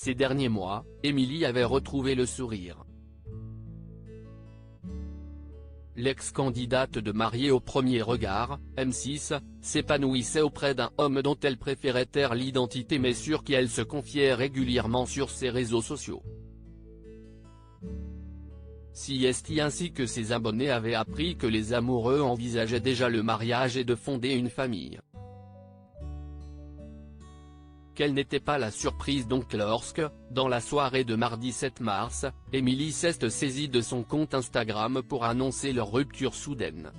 Ces derniers mois, Émilie avait retrouvé le sourire. L'ex-candidate de Mariée au premier regard, M6, s'épanouissait auprès d'un homme dont elle préférait taire l'identité mais sur qui elle se confiait régulièrement sur ses réseaux sociaux. CST ainsi que ses abonnés avaient appris que les amoureux envisageaient déjà le mariage et de fonder une famille. Quelle n'était pas la surprise donc lorsque, dans la soirée de mardi 7 mars, Émilie s'est saisie de son compte Instagram pour annoncer leur rupture soudaine.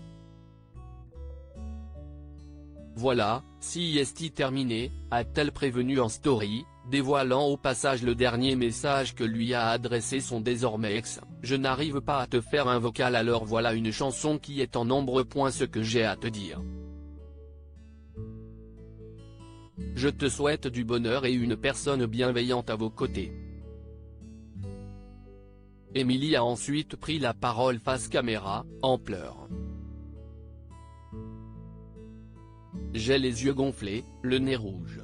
Voilà, CST terminé, a-t-elle prévenu en story, dévoilant au passage le dernier message que lui a adressé son désormais ex. Je n'arrive pas à te faire un vocal alors voilà une chanson qui est en nombreux points ce que j'ai à te dire. Je te souhaite du bonheur et une personne bienveillante à vos côtés. Émilie a ensuite pris la parole face caméra, en pleurs. J'ai les yeux gonflés, le nez rouge.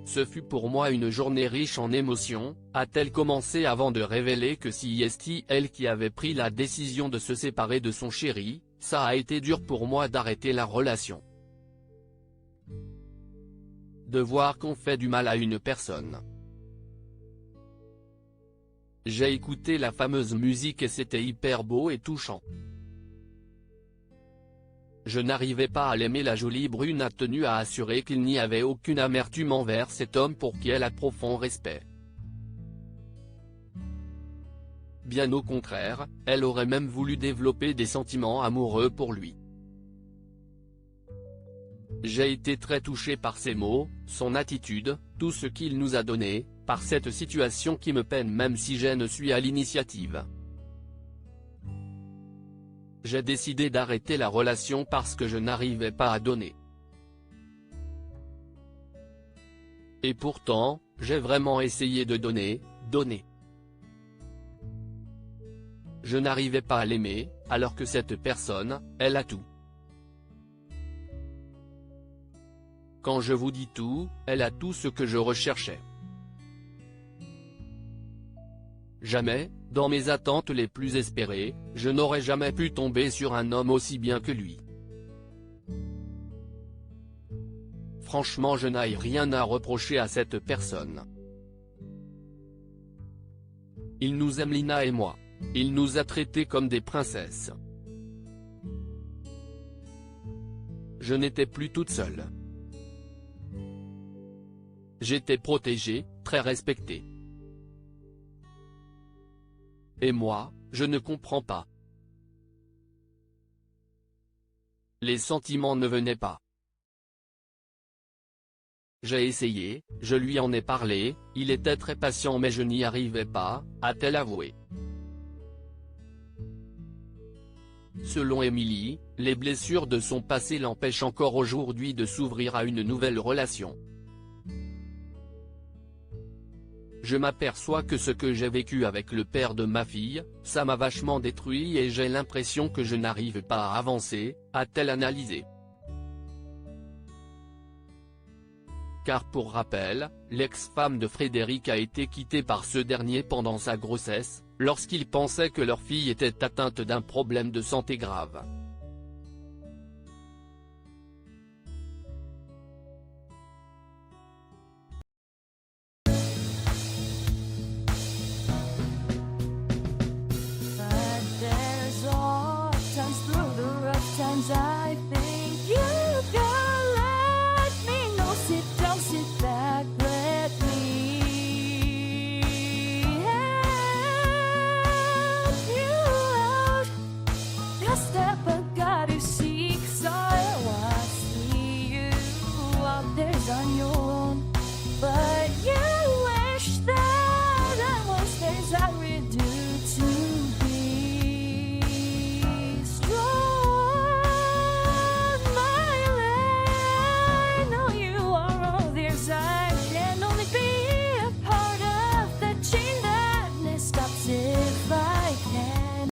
Ce fut pour moi une journée riche en émotions, a-t-elle commencé avant de révéler que CST, elle qui avait pris la décision de se séparer de son chéri, ça a été dur pour moi d'arrêter la relation. De voir qu'on fait du mal à une personne. J'ai écouté la fameuse musique et c'était hyper beau et touchant. Je n'arrivais pas à l'aimer. La jolie brune a tenu à assurer qu'il n'y avait aucune amertume envers cet homme pour qui elle a profond respect. Bien au contraire, elle aurait même voulu développer des sentiments amoureux pour lui. J'ai été très touché par ses mots, son attitude, tout ce qu'il nous a donné, par cette situation qui me peine même si je ne suis à l'initiative. J'ai décidé d'arrêter la relation parce que je n'arrivais pas à donner. Et pourtant, j'ai vraiment essayé de donner. Je n'arrivais pas à l'aimer, alors que cette personne, elle a tout. Quand je vous dis tout, elle a tout ce que je recherchais. Jamais, dans mes attentes les plus espérées, je n'aurais jamais pu tomber sur un homme aussi bien que lui. Franchement je n'ai rien à reprocher à cette personne. Il nous aime Lina et moi. Il nous a traités comme des princesses. Je n'étais plus toute seule. J'étais protégée, très respectée. Et moi, je ne comprends pas. Les sentiments ne venaient pas. J'ai essayé, je lui en ai parlé, il était très patient mais je n'y arrivais pas, a-t-elle avoué. Selon Émilie, les blessures de son passé l'empêchent encore aujourd'hui de s'ouvrir à une nouvelle relation. Je m'aperçois que ce que j'ai vécu avec le père de ma fille, ça m'a vachement détruit et j'ai l'impression que je n'arrive pas à avancer, a-t-elle analysé. Car pour rappel, l'ex-femme de Frédéric a été quittée par ce dernier pendant sa grossesse, lorsqu'il pensait que leur fille était atteinte d'un problème de santé grave.